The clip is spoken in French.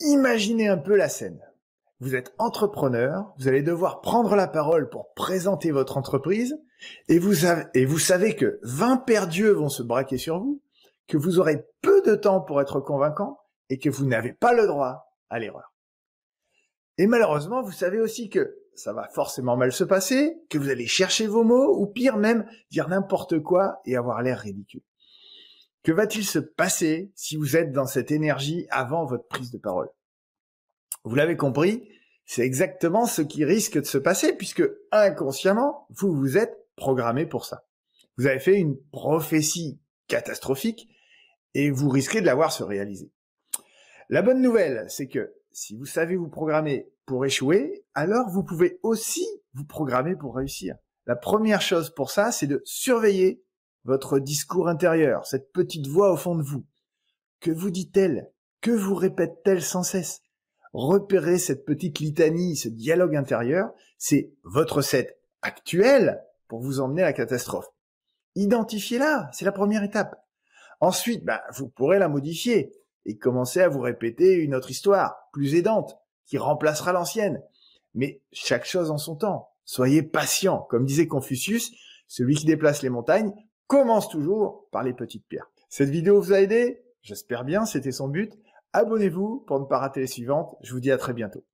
Imaginez un peu la scène. Vous êtes entrepreneur, vous allez devoir prendre la parole pour présenter votre entreprise, et vous savez que 20 perdus vont se braquer sur vous, que vous aurez peu de temps pour être convaincant, et que vous n'avez pas le droit à l'erreur. Et malheureusement, vous savez aussi que ça va forcément mal se passer, que vous allez chercher vos mots, ou pire même, dire n'importe quoi et avoir l'air ridicule. Que va-t-il se passer si vous êtes dans cette énergie avant votre prise de parole? Vous l'avez compris, c'est exactement ce qui risque de se passer puisque inconsciemment, vous vous êtes programmé pour ça. Vous avez fait une prophétie catastrophique et vous risquez de la voir se réaliser. La bonne nouvelle, c'est que si vous savez vous programmer pour échouer, alors vous pouvez aussi vous programmer pour réussir. La première chose pour ça, c'est de surveiller votre discours intérieur, cette petite voix au fond de vous. Que vous dit-elle? Que vous répète-t-elle sans cesse? Repérez cette petite litanie, ce dialogue intérieur, c'est votre recette actuelle pour vous emmener à la catastrophe. Identifiez-la, c'est la première étape. Ensuite, vous pourrez la modifier et commencer à vous répéter une autre histoire, plus aidante, qui remplacera l'ancienne. Mais chaque chose en son temps. Soyez patient. Comme disait Confucius, celui qui déplace les montagnes commence toujours par les petites pierres. Cette vidéo vous a aidé? J'espère bien, c'était son but. Abonnez-vous pour ne pas rater les suivantes. Je vous dis à très bientôt.